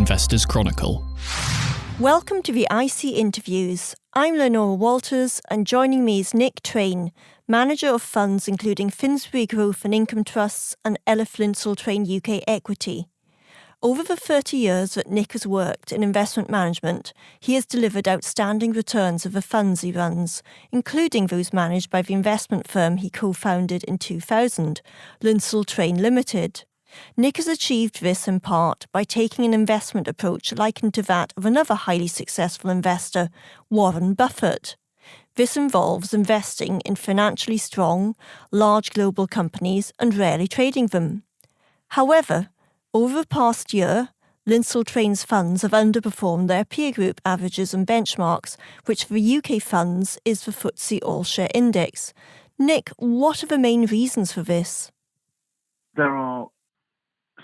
Investors Chronicle. Welcome to the IC Interviews. I'm Leonora Walters, and joining me is Nick Train, manager of funds including Finsbury Growth and Income Trusts and Lindsell Train UK Equity. Over the 30 years that Nick has worked in investment management, he has delivered outstanding returns of the funds he runs, including those managed by the investment firm he co-founded in 2000, Lindsell Train Limited. Nick has achieved this in part by taking an investment approach likened to that of another highly successful investor, Warren Buffett. This involves investing in financially strong, large global companies and rarely trading them. However, over the past year, Lindsell Train's funds have underperformed their peer group averages and benchmarks, which for UK funds is the FTSE All-Share Index. Nick, what are the main reasons for this? There are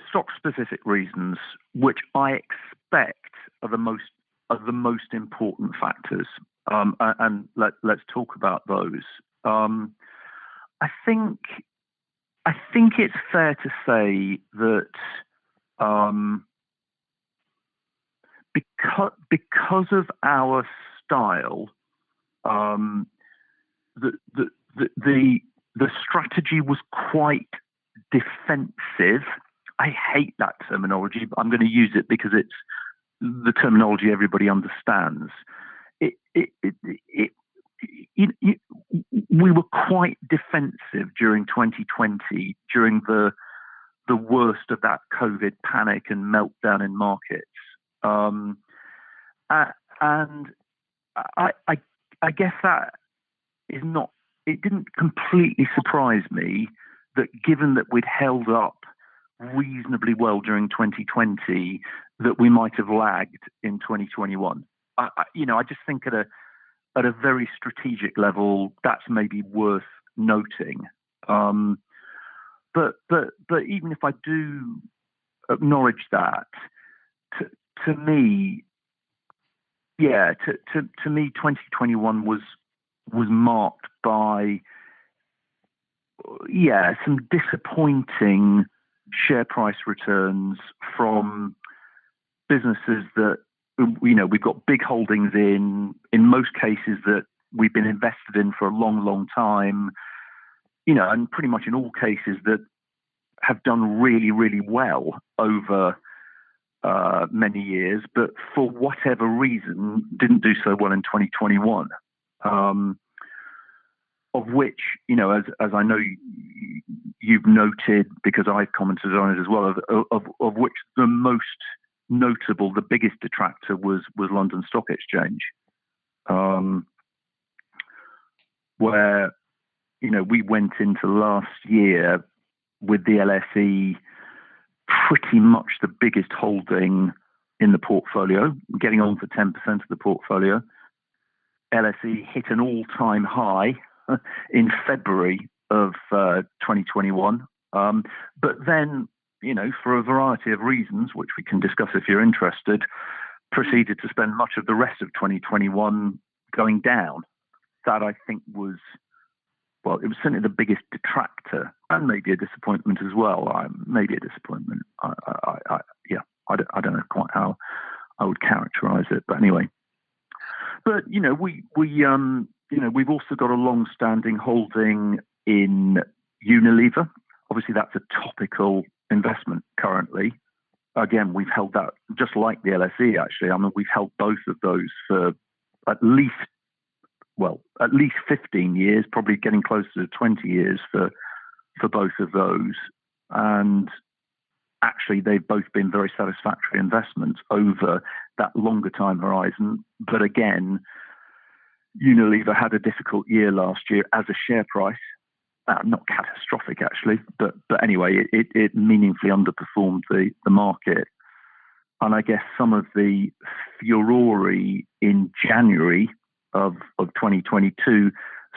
stock-specific reasons, which I expect are the most important factors, and let's talk about those. I think it's fair to say that because of our style, the strategy was quite defensive. I hate that terminology, but I'm going to use it because it's the terminology everybody understands. We were quite defensive during 2020, during the worst of that COVID panic and meltdown in markets. And I guess that is not. It didn't completely surprise me that, given that we'd held up reasonably well during 2020, that we might have lagged in 2021. I just think at a very strategic level, that's maybe worth noting. But even if I do acknowledge that, to me, 2021 was marked by some disappointing share price returns from businesses that we've got big holdings in most cases that we've been invested in for a long time, and pretty much in all cases that have done really, really well over many years, but for whatever reason didn't do so well in 2021. Of which, as I know you've noted, because I've commented on it as well, of which the most notable, the biggest detractor was London Stock Exchange, where, we went into last year with the LSE pretty much the biggest holding in the portfolio, getting on for 10% of the portfolio. LSE hit an all-time high in February of 2021. But then, for a variety of reasons, which we can discuss if you're interested, proceeded to spend much of the rest of 2021 going down. That, I think, it was certainly the biggest detractor, and maybe a disappointment as well. Maybe a disappointment. I don't know quite how I would characterise it, but anyway. But we've also got a long-standing holding in Unilever. Obviously, that's a topical investment currently. Again, we've held that just like the LSE. Actually, we've held both of those for at least 15 years, probably getting closer to 20 years for both of those. And actually, they've both been very satisfactory investments over that longer time horizon. But again, Unilever had a difficult year last year as a share price. Not catastrophic, actually, but anyway, it meaningfully underperformed the market. And I guess some of the furore in January of 2022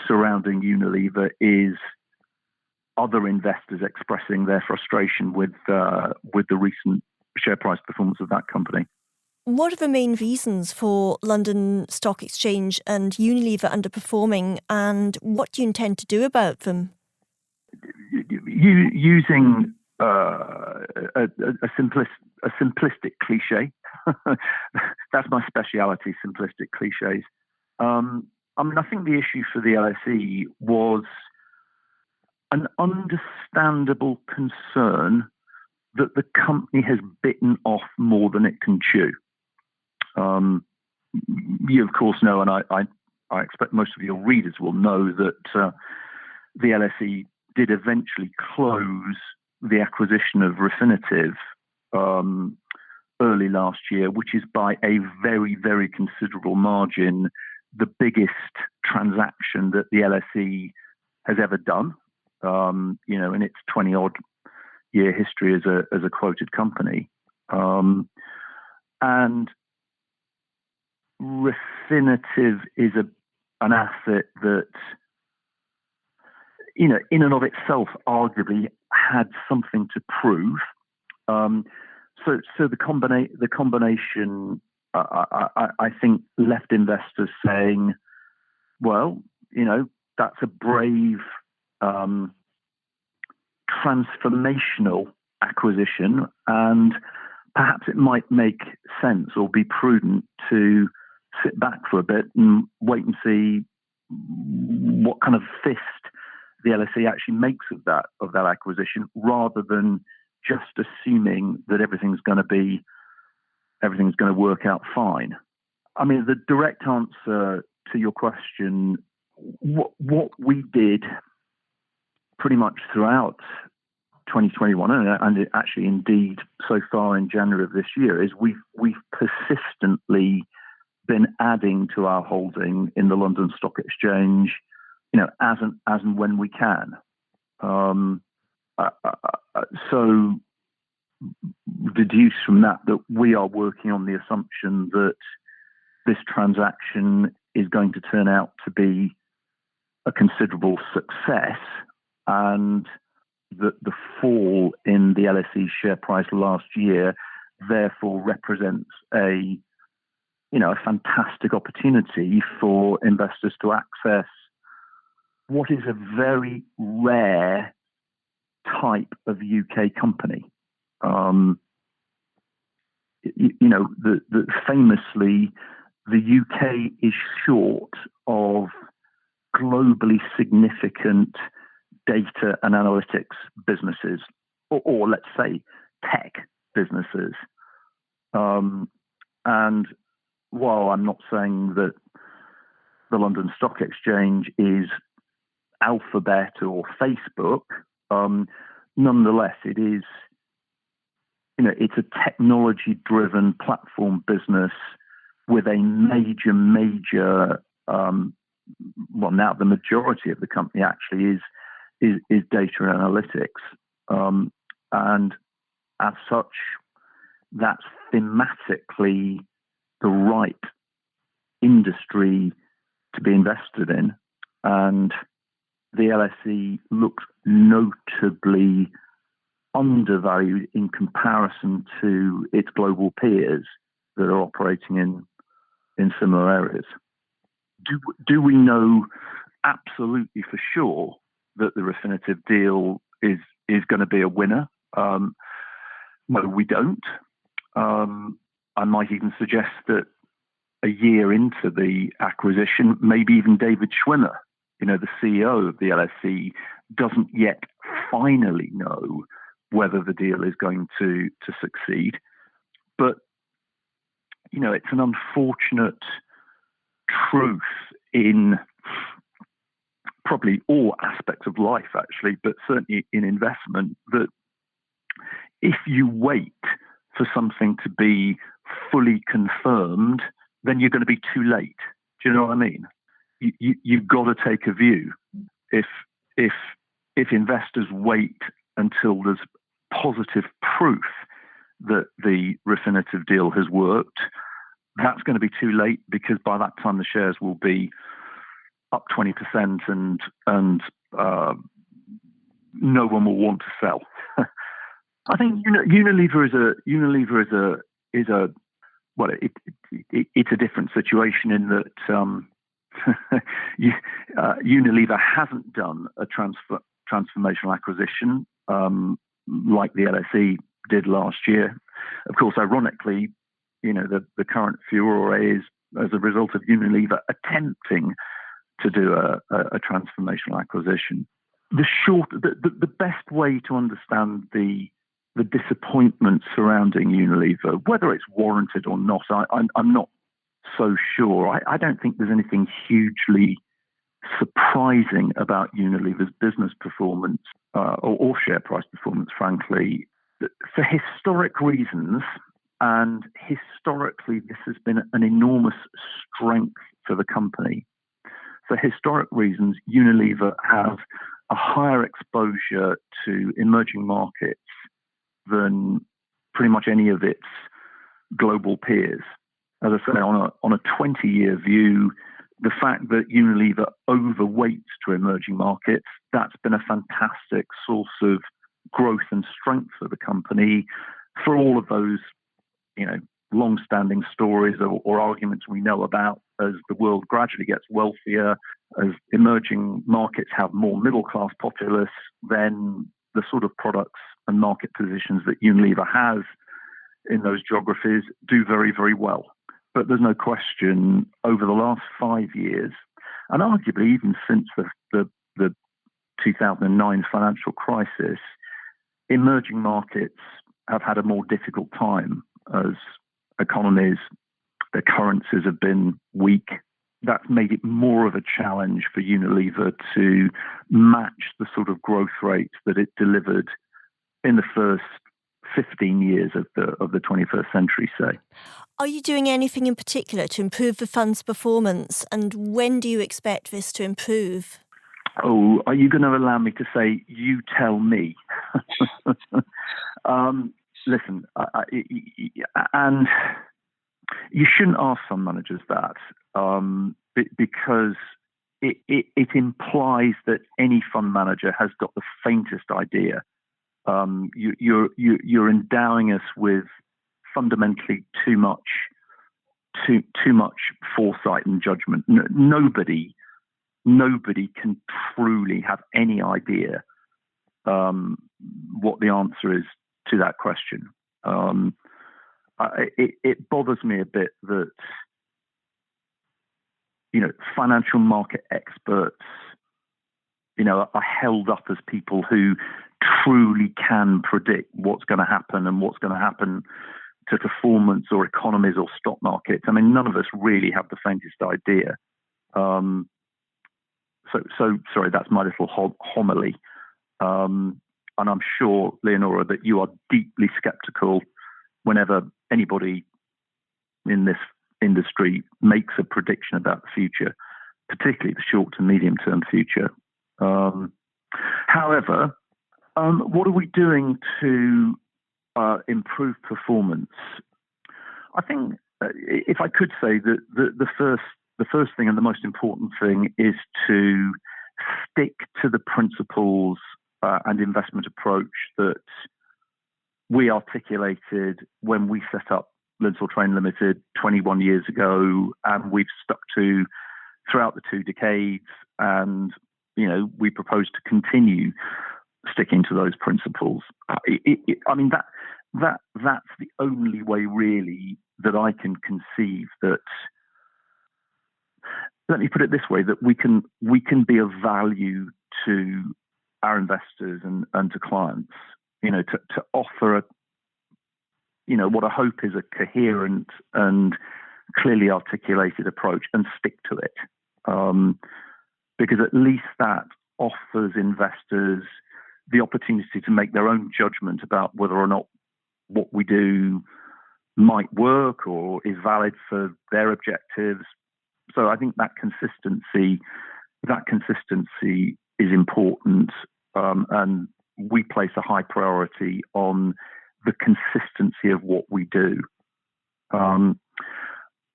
surrounding Unilever is other investors expressing their frustration with the recent share price performance of that company. What are the main reasons for London Stock Exchange and Unilever underperforming, and what do you intend to do about them? Using a simplistic cliche, That's my speciality, simplistic cliches. I think the issue for the LSE was an understandable concern that the company has bitten off more than it can chew. You, of course, know, and I expect most of your readers will know that the LSE did eventually close the acquisition of Refinitiv early last year, which is by a very, very considerable margin the biggest transaction that the LSE has ever done, in its 20-odd year history as a quoted company. And Refinitiv is an asset that, in and of itself, arguably had something to prove. So the combination, I think, left investors saying, well, that's a brave, transformational acquisition, and perhaps it might make sense or be prudent to sit back for a bit and wait and see what kind of fist the LSE actually makes of that acquisition, rather than just assuming that everything's going to work out fine. I mean, the direct answer to your question, what we did pretty much throughout 2021, and actually indeed so far in January of this year, is we've persistently been adding to our holding in the London Stock Exchange, as and when we can. So deduce from that we are working on the assumption that this transaction is going to turn out to be a considerable success, and that the fall in the LSE share price last year therefore represents a fantastic opportunity for investors to access what is a very rare type of UK company. Famously, the UK is short of globally significant data and analytics businesses, or let's say tech businesses. And while I'm not saying that the London Stock Exchange is Alphabet or Facebook, nonetheless, it is, it's a technology-driven platform business with a major, now the majority of the company actually is data analytics. And as such, that's thematically the right industry to be invested in. And the LSE looks notably undervalued in comparison to its global peers that are operating in similar areas. Do we know absolutely for sure that the Refinitiv deal is going to be a winner? No, we don't. I might even suggest that a year into the acquisition, maybe even David Schwimmer, the CEO of the LSE, doesn't yet finally know whether the deal is going to succeed. But, it's an unfortunate truth in probably all aspects of life, actually, but certainly in investment, that if you wait for something to be fully confirmed, then you're going to be too late. Do you know what I mean? You've got to take a view. If investors wait until there's positive proof that the Refinitiv deal has worked, that's going to be too late, because by that time the shares will be up 20% and no one will want to sell. I think Unilever is a different situation in that Unilever hasn't done a transformational acquisition like the LSE did last year. Of course, ironically, the current furore is as a result of Unilever attempting to do a transformational acquisition. The best way to understand the disappointment surrounding Unilever, whether it's warranted or not, I'm not so sure. I don't think there's anything hugely surprising about Unilever's business performance or share price performance, frankly, for historic reasons. And historically, this has been an enormous strength for the company. For historic reasons, Unilever has a higher exposure to emerging markets than pretty much any of its global peers. As I say, on a 20-year view, the fact that Unilever overweights to emerging markets, that's been a fantastic source of growth and strength for the company for all of those, long-standing stories or arguments we know about as the world gradually gets wealthier, as emerging markets have more middle-class populace, then the sort of products and market positions that Unilever has in those geographies do very, very well. But there's no question over the last 5 years, and arguably even since the 2009 financial crisis, emerging markets have had a more difficult time as economies, their currencies have been weak. That's made it more of a challenge for Unilever to match the sort of growth rates that it delivered in the first 15 years of the 21st century, say. Are you doing anything in particular to improve the fund's performance, and when do you expect this to improve? Oh, are you going to allow me to say, you tell me? Listen, and you shouldn't ask fund managers that because it implies that any fund manager has got the faintest idea. You're endowing us with fundamentally too much foresight and judgment. Nobody can truly have any idea what the answer is to that question. It bothers me a bit that financial market experts are held up as people who truly can predict what's going to happen and what's going to happen to performance or economies or stock markets. I mean, none of us really have the faintest idea. So sorry, that's my little homily. And I'm sure, Leonora, that you are deeply skeptical whenever anybody in this industry makes a prediction about the future, particularly the short to medium term future. However, what are we doing to improve performance? I think, if I could say that the first thing and the most important thing is to stick to the principles and investment approach that we articulated when we set up Lindsell Train Limited 21 years ago, and we've stuck to throughout the 2 decades, and we propose to continue sticking to those principles. I mean, that's the only way really that I can conceive that. Let me put it this way: that we can be of value to our investors and to clients. To offer what I hope is a coherent and clearly articulated approach and stick to it, because at least that offers investors the opportunity to make their own judgment about whether or not what we do might work or is valid for their objectives. So I think that consistency is important, and we place a high priority on the consistency of what we do. I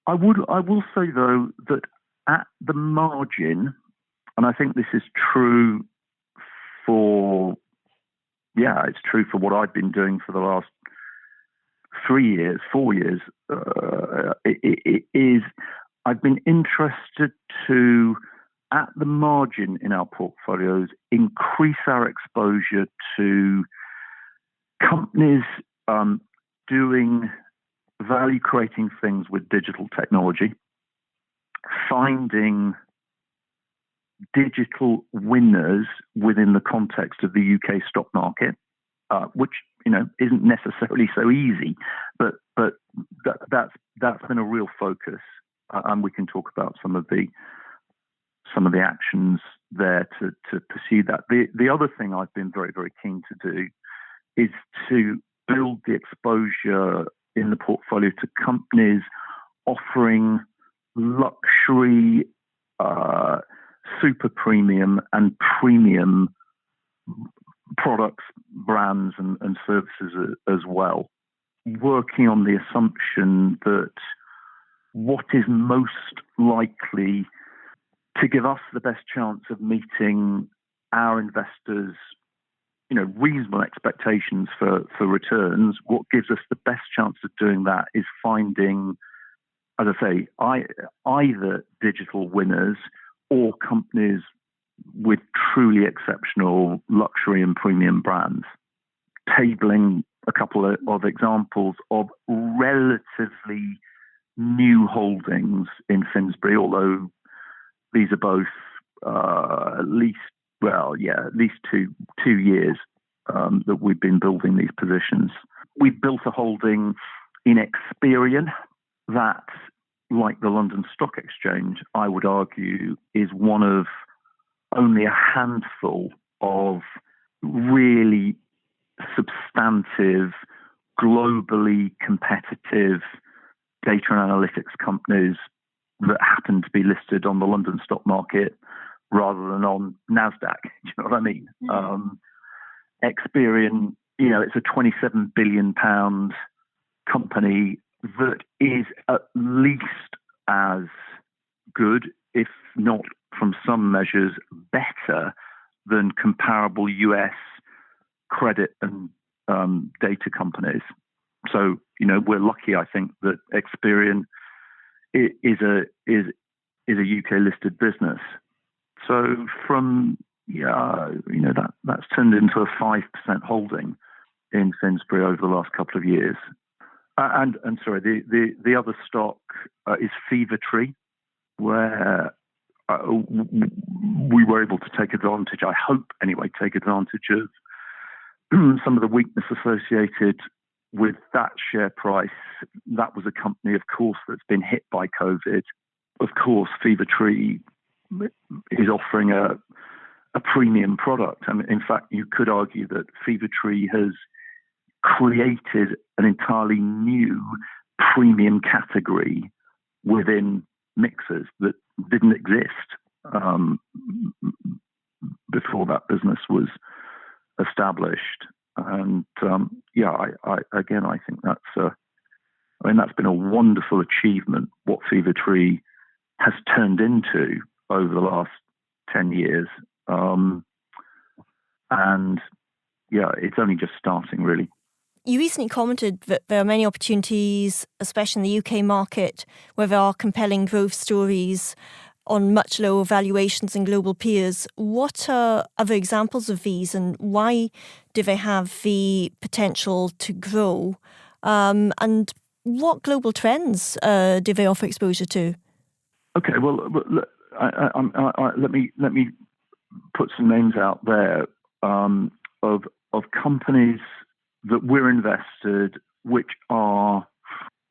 will say though that at the margin, and I think this is true it's true for what I've been doing for the last 4 years, it is I've been interested to, at the margin in our portfolios, increase our exposure to companies doing value creating things with digital technology, finding digital winners within the context of the UK stock market, which isn't necessarily so easy, but that's been a real focus, and we can talk about some of the actions there to pursue that. The other thing I've been very, very keen to do is to build the exposure in the portfolio to companies offering luxury, super premium and premium products, brands and services as well, working on the assumption that what is most likely to give us the best chance of meeting our investors' reasonable expectations for returns, what gives us the best chance of doing that is finding, as I say, either digital winners or companies with truly exceptional luxury and premium brands. Tabling a couple of examples of relatively new holdings in Finsbury, although these are both at least 2 years that we've been building these positions. We've built a holding in Experian that, like the London Stock Exchange, I would argue is one of only a handful of really substantive, globally competitive data and analytics companies that happen to be listed on the London stock market rather than on NASDAQ. Do you know what I mean? Experian, it's a £27 billion company that is at least as good, if not from some measures better, than comparable US credit and data companies. So, we're lucky, I think, that Experian is a UK listed business. So from that's turned into a 5% holding in Finsbury over the last couple of years. And sorry, the other stock is Fevertree, where we were able to take advantage, I hope anyway, take advantage of some of the weakness associated with that share price. That was a company, of course, that's been hit by COVID. Of course, Fevertree is offering a premium product. I mean, in fact, you could argue that Fevertree has created an entirely new premium category within mixers that didn't exist before that business was established. And I think that's been a wonderful achievement, what Fevertree has turned into over the last 10 years. It's only just starting, really. You recently commented that there are many opportunities, especially in the UK market, where there are compelling growth stories on much lower valuations than global peers. What are other examples of these, and why do they have the potential to grow? And what global trends do they offer exposure to? Okay, well, look, let me put some names out there of companies that we're invested, which are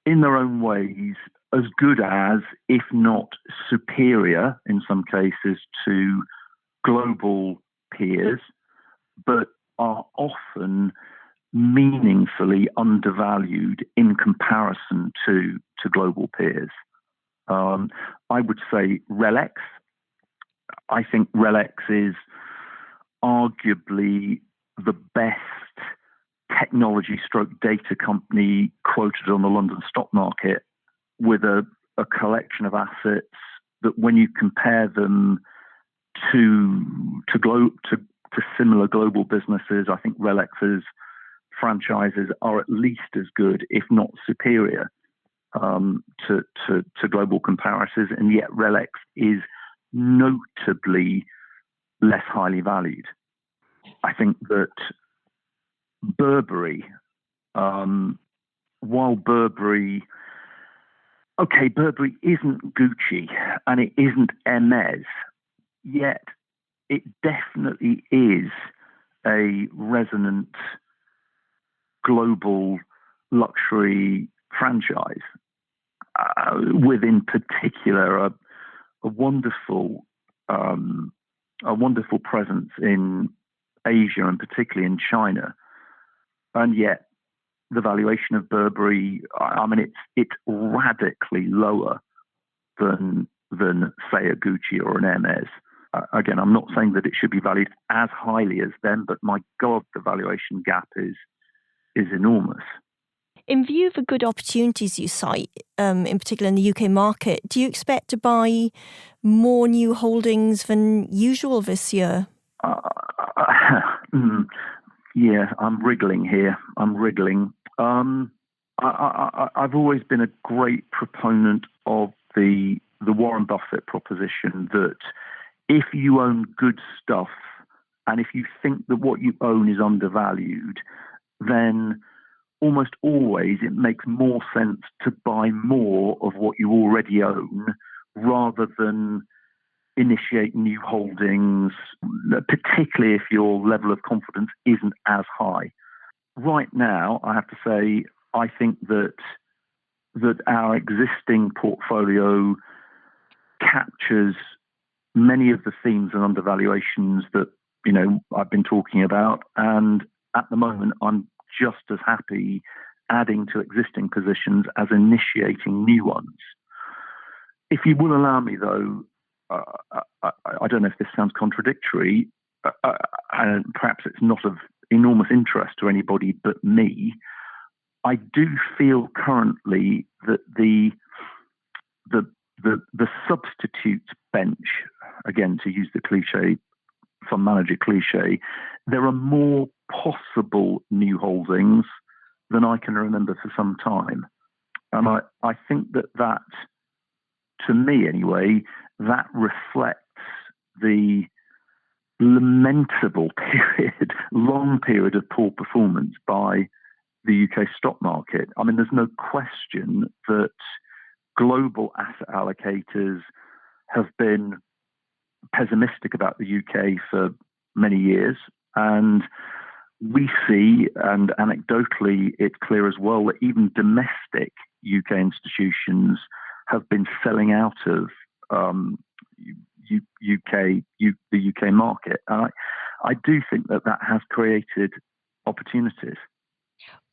in their own ways as good as, if not superior in some cases, to global peers, but are often meaningfully undervalued in comparison to global peers. I would say RELX. I think RELX is arguably the best technology stroke data company quoted on the London stock market, with a collection of assets that, when you compare them to similar global businesses, I think RELX's franchises are at least as good, if not superior, to global comparisons, and yet RELX is notably less highly valued. I think that Burberry while Burberry isn't Gucci and it isn't Hermes, yet it definitely is a resonant global luxury franchise, with in particular a wonderful presence in Asia and particularly in China. And yet the valuation of Burberry, it's radically lower than say a Gucci or an Hermes. Again, I'm not saying that it should be valued as highly as them, but my God, the valuation gap is enormous. In view of the good opportunities you cite, in particular in the UK market, do you expect to buy more new holdings than usual this year? Yeah, I'm wriggling here. I've always been a great proponent of the Warren Buffett proposition that if you own good stuff and if you think that what you own is undervalued, then almost always it makes more sense to buy more of what you already own rather than initiate new holdings, particularly if your level of confidence isn't as high. Right now, I have to say, I think that our existing portfolio captures many of the themes and undervaluations that I've been talking about, and at the moment I'm just as happy adding to existing positions as initiating new ones. If you will allow me, though, I don't know if this sounds contradictory, and perhaps it's not of enormous interest to anybody but me. I do feel currently that the substitute bench, again to use the cliche, fund manager cliche, there are more possible new holdings than I can remember for some time. And I think that, to me anyway, that reflects the lamentable long period of poor performance by the UK stock market. I mean, there's no question that global asset allocators have been pessimistic about the UK for many years. And we see, and anecdotally, it's clear as well, that even domestic UK institutions have been selling out of the UK market. I do think that has created opportunities.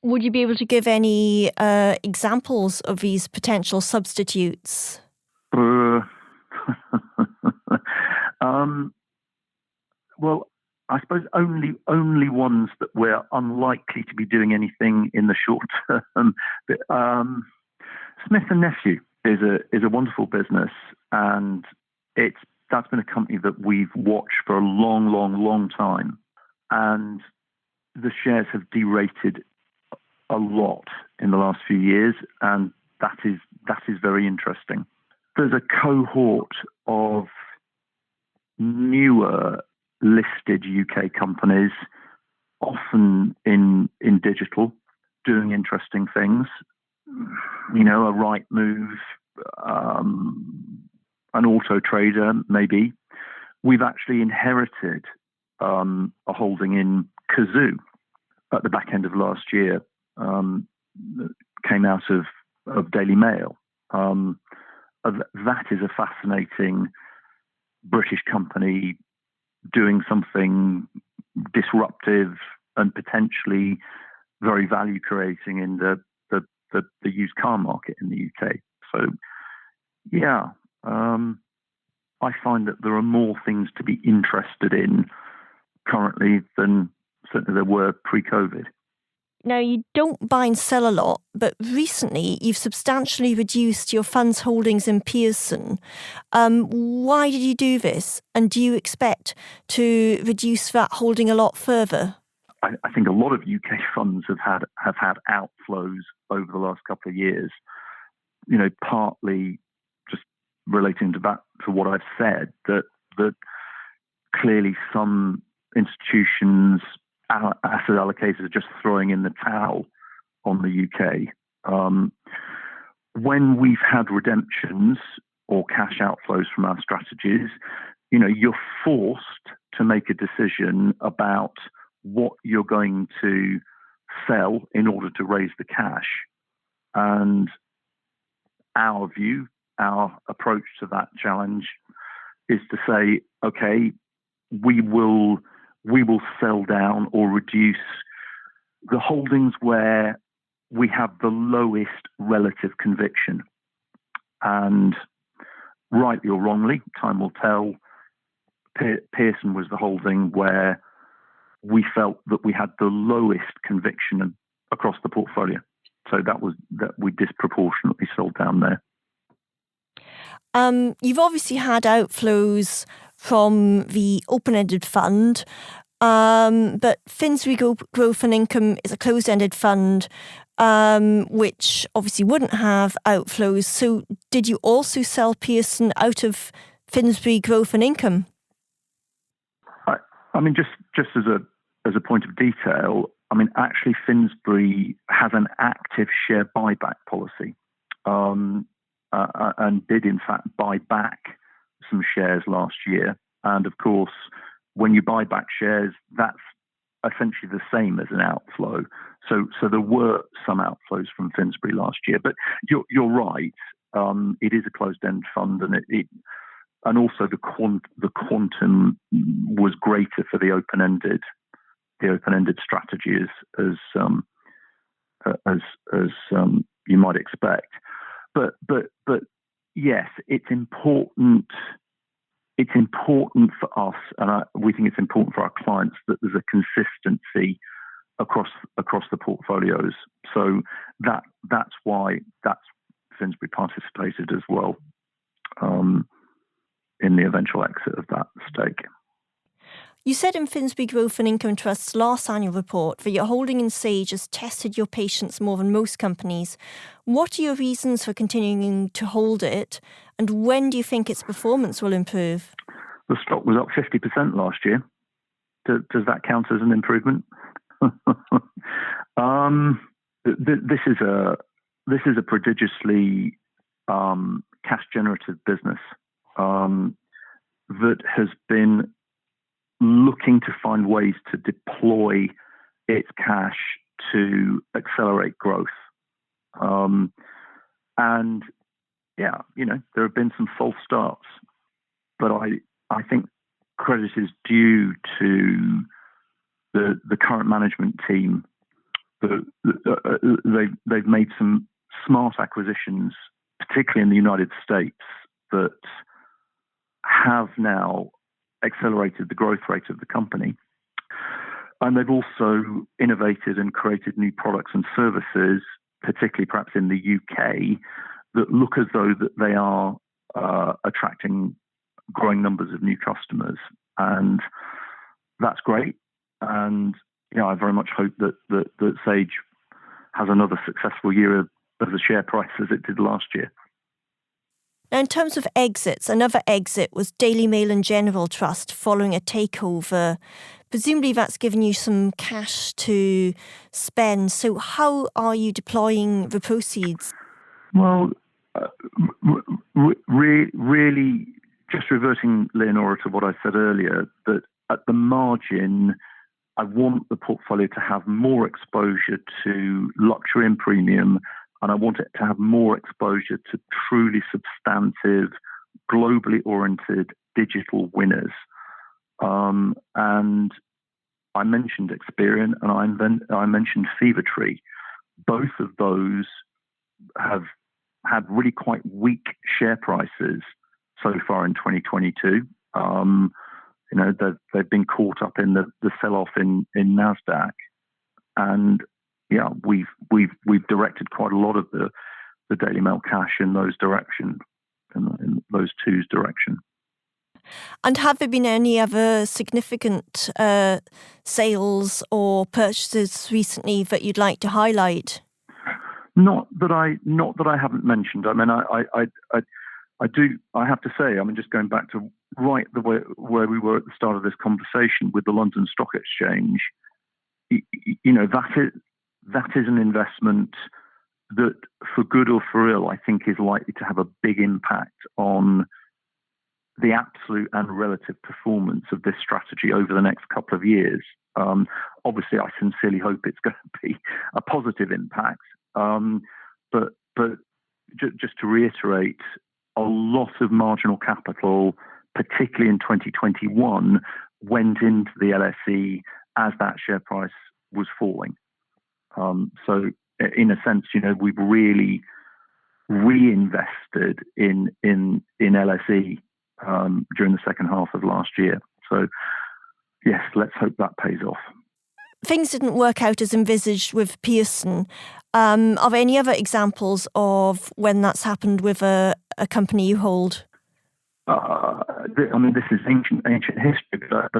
Would you be able to give any examples of these potential substitutes? Well, I suppose only ones that we're unlikely to be doing anything in the short term. Smith & Nephew is a wonderful business, and that's been a company that we've watched for a long time, and the shares have derated a lot in the last few years, and that is very interesting. There's a cohort of newer listed UK companies, often in digital, doing interesting things. A Rightmove, an Auto Trader, maybe. We've actually inherited a holding in Kazoo at the back end of last year. Came out of Daily Mail. That is a fascinating British company doing something disruptive and potentially very value creating in the used car market in the UK. So, yeah, I find that there are more things to be interested in currently than certainly there were pre-COVID. Now, you don't buy and sell a lot, but recently you've substantially reduced your fund's holdings in Pearson. Why did you do this? And do you expect to reduce that holding a lot further? I think a lot of UK funds have had outflows over the last couple of years, partly just relating to what I've said, that clearly some institutions, asset allocators are just throwing in the towel on the UK. When we've had redemptions or cash outflows from our strategies, you're forced to make a decision about what you're going to sell in order to raise the cash. And our approach to that challenge is to say, okay, we will sell down or reduce the holdings where we have the lowest relative conviction. And rightly or wrongly, time will tell, Pearson was the holding where we felt that we had the lowest conviction across the portfolio. So that we disproportionately sold down there. You've obviously had outflows from the open-ended fund, but Finsbury Growth and Income is a closed-ended fund, which obviously wouldn't have outflows. So did you also sell Pearson out of Finsbury Growth and Income? I mean, just as a point of detail, I mean, actually Finsbury has an active share buyback policy, and did in fact buy back some shares last year. And of course, when you buy back shares, that's essentially the same as an outflow. So there were some outflows from Finsbury last year. But you're right. It is a closed-end fund, and and also the quantum was greater for the open-ended strategy as you might expect. But yes, it's important. It's important for us, and we think it's important for our clients that there's a consistency across the portfolios. So that's why Finsbury participated as well in the eventual exit of that stake. You said in Finsbury Growth and Income Trust's last annual report that your holding in Sage has tested your patience more than most companies. What are your reasons for continuing to hold it, and when do you think its performance will improve? The stock was up 50% last year. Does that count as an improvement? This is a prodigiously cash generative business that has been looking to find ways to deploy its cash to accelerate growth. And yeah, there have been some false starts, but I think credit is due to the current management team. They've made some smart acquisitions, particularly in the United States, that have now accelerated the growth rate of the company. And they've also innovated and created new products and services, particularly perhaps in the UK, that look as though that they are attracting growing numbers of new customers. And that's great. And I very much hope that Sage has another successful year of the share price as it did last year. Now, in terms of exits, another exit was Daily Mail and General Trust following a takeover. Presumably that's given you some cash to spend. So how are you deploying the proceeds? Well, really, just reverting, Leonora, to what I said earlier, that at the margin, I want the portfolio to have more exposure to luxury and premium, and I want it to have more exposure to truly substantive, globally oriented digital winners. And I mentioned Experian and I mentioned Fevertree. Both of those have had really quite weak share prices so far in 2022. They've been caught up in the sell-off in NASDAQ, and yeah, we've directed quite a lot of the Daily Mail cash in those direction, in those two's direction. And have there been any other significant sales or purchases recently that you'd like to highlight? Not that I haven't mentioned. I mean, I do. I have to say, I mean, just going back to right the way where we were at the start of this conversation with the London Stock Exchange, that is an investment that, for good or for ill, I think is likely to have a big impact on the absolute and relative performance of this strategy over the next couple of years. Obviously, I sincerely hope it's going to be a positive impact. But just to reiterate, a lot of marginal capital, particularly in 2021, went into the LSE as that share price was falling. So in a sense, we've really reinvested in LSE during the second half of last year. So yes, let's hope that pays off. Things didn't work out as envisaged with Pearson. Are there any other examples of when that's happened with a company you hold? This is ancient history, but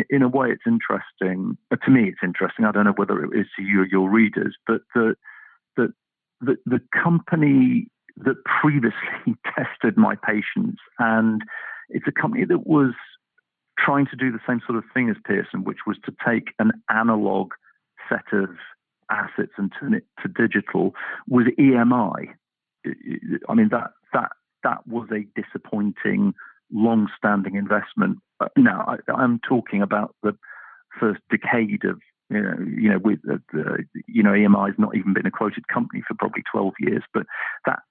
in a way, it's interesting. To me, it's interesting. I don't know whether it is to you or your readers, but the company that previously tested my patience, and it's a company that was trying to do the same sort of thing as Pearson, which was to take an analog set of assets and turn it to digital, was EMI. I mean, that was a disappointing, long-standing investment. Now, I'm talking about the first decade of, with EMI has not even been a quoted company for probably 12 years. But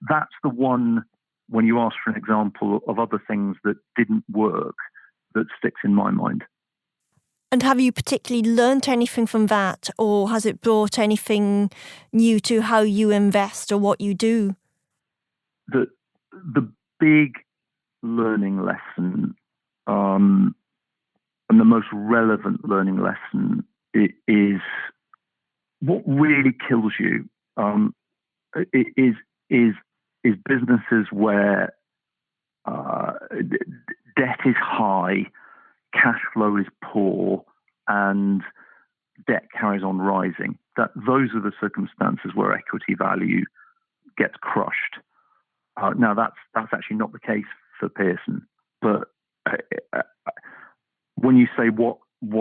that's the one, when you ask for an example of other things that didn't work, that sticks in my mind. And have you particularly learnt anything from that, or has it brought anything new to how you invest or what you do? The big learning lesson, and the most relevant learning lesson, is what really kills you. Is businesses where debt is high, cash flow is poor, and debt carries on rising. Those are the circumstances where equity value gets crushed. Now, that's actually not the case for Pearson. But when you say what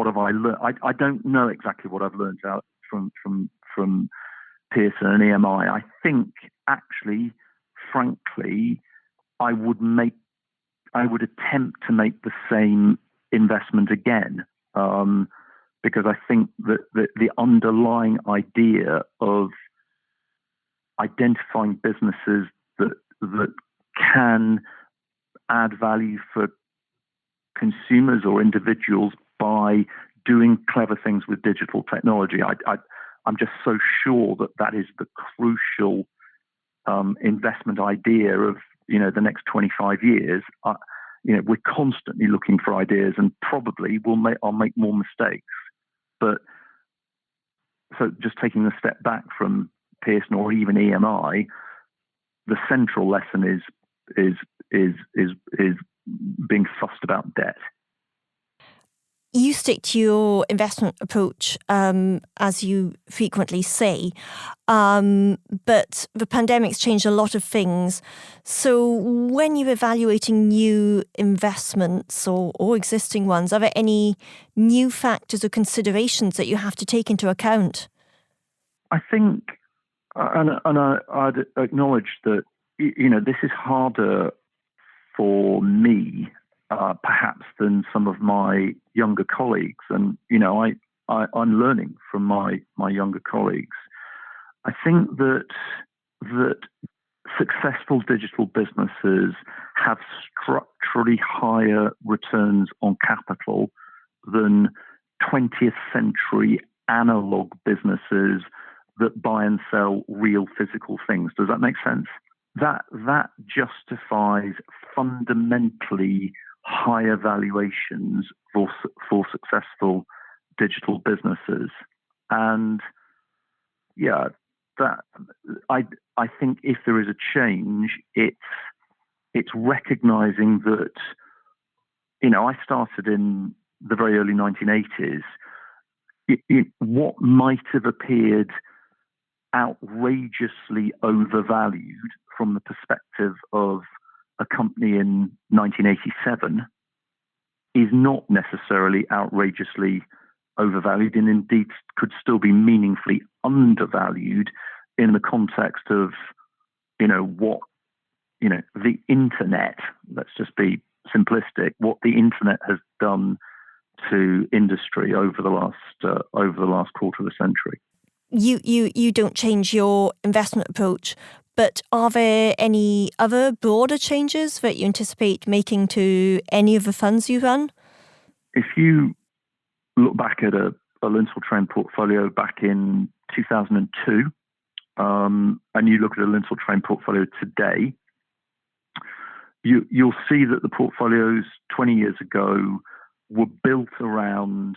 have I learned, I don't know exactly what I've learned out from Pearson and EMI. I think actually, frankly, I would attempt to make the same investment again, because I think that the underlying idea of identifying businesses that can add value for consumers or individuals by doing clever things with digital technology, I'm just so sure that is the crucial investment idea of the next 25 years. We're constantly looking for ideas, and probably I'll make more mistakes. But so just taking a step back from Pearson or even EMI, the central lesson is being fussed about debt. You stick to your investment approach, as you frequently say, but the pandemic's changed a lot of things. So when you're evaluating new investments or existing ones, are there any new factors or considerations that you have to take into account? I think, and I'd acknowledge that, this is harder for me perhaps than some of my younger colleagues, and I'm learning from my younger colleagues. I think that successful digital businesses have structurally higher returns on capital than 20th century analog businesses that buy and sell real physical things. Does that make sense? That justifies fundamentally higher valuations for successful digital businesses. And yeah, that I think if there is a change, it's recognizing that, I started in the very early 1980s. What might have appeared outrageously overvalued from the perspective of a company in 1987 is not necessarily outrageously overvalued, and indeed could still be meaningfully undervalued in the context of, what, the internet, let's just be simplistic, what the internet has done to industry over the last quarter of a century. You don't change your investment approach, but are there any other broader changes that you anticipate making to any of the funds you run? If you look back at a Lindsell Train portfolio back in 2002, and you look at a Lindsell Train portfolio today, you'll see that the portfolios 20 years ago were built around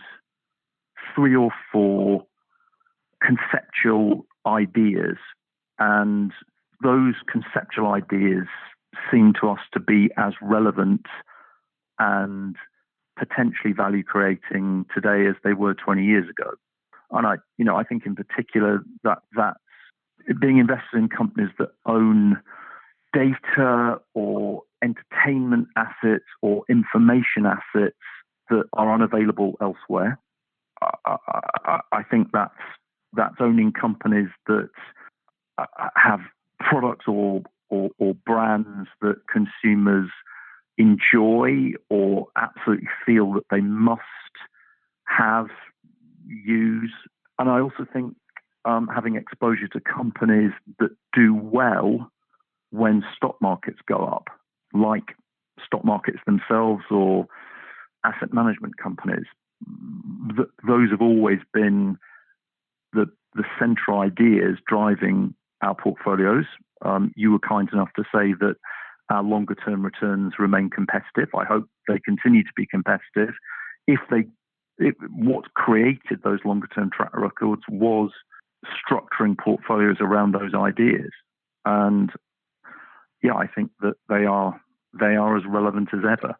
3 or 4 conceptual ideas, and those conceptual ideas seem to us to be as relevant and potentially value creating today as they were 20 years ago. And I think in particular that being invested in companies that own data or entertainment assets or information assets that are unavailable elsewhere. I think that's owning companies that have products or brands that consumers enjoy or absolutely feel that they must use. And I also think having exposure to companies that do well when stock markets go up, like stock markets themselves or asset management companies. Those have always been the central ideas driving our portfolios. You were kind enough to say that our longer term returns remain competitive. I hope they continue to be competitive. What created those longer term track records was structuring portfolios around those ideas. And I think that they are as relevant as ever.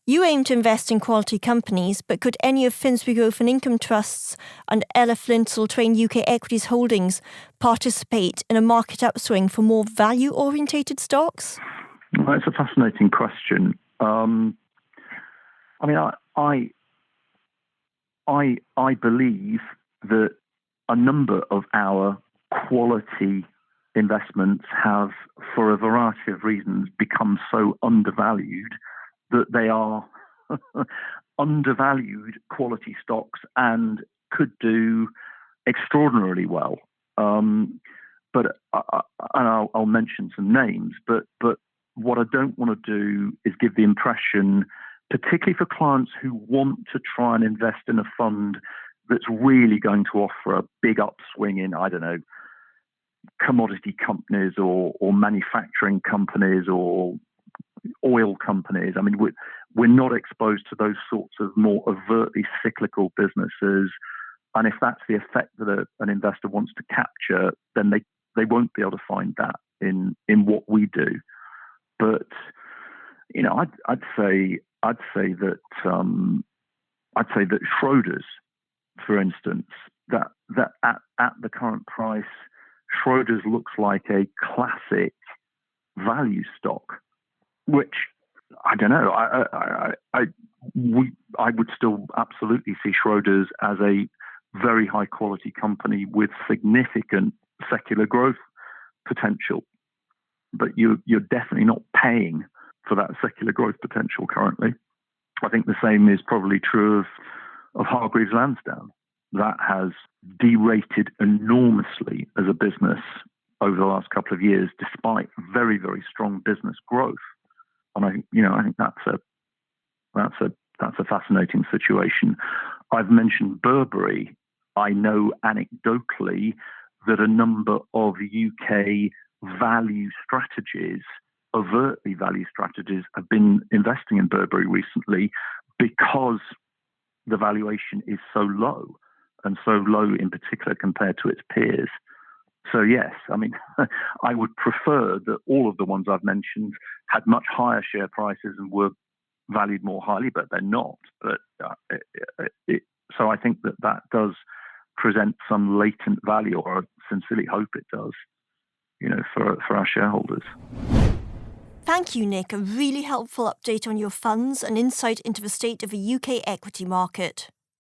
You aim to invest in quality companies, but could any of Finsbury Growth and Income Trusts and Lindsell Train UK Equities Holdings participate in a market upswing for more value-orientated stocks? Well, it's a fascinating question. I believe that a number of our quality investments have, for a variety of reasons, become so undervalued that they are undervalued quality stocks and could do extraordinarily well. But I'll mention some names. But what I don't want to do is give the impression, particularly for clients who want to try and invest in a fund that's really going to offer a big upswing in, I don't know, commodity companies or manufacturing companies or oil companies. I mean, we're not exposed to those sorts of more overtly cyclical businesses. And if that's the effect that an investor wants to capture, then they won't be able to find that in what we do. But I'd say that Schroders, for instance, that at the current price, Schroders looks like a classic value stock, which I don't know. I would still absolutely see Schroders as a very high quality company with significant secular growth potential. But you're definitely not paying for that secular growth potential currently. I think the same is probably true of Hargreaves Lansdown. That has derated enormously as a business over the last couple of years, despite very, very strong business growth. And I think that's a fascinating situation. I've mentioned Burberry. I know anecdotally that a number of UK value strategies, overtly value strategies, have been investing in Burberry recently because the valuation is so low, and so low in particular compared to its peers. So yes, I mean, I would prefer that all of the ones I've mentioned had much higher share prices and were valued more highly, but they're not. But so I think that does present some latent value, or I sincerely hope it does, for our shareholders. Thank you, Nick. A really helpful update on your funds and insight into the state of the UK equity market.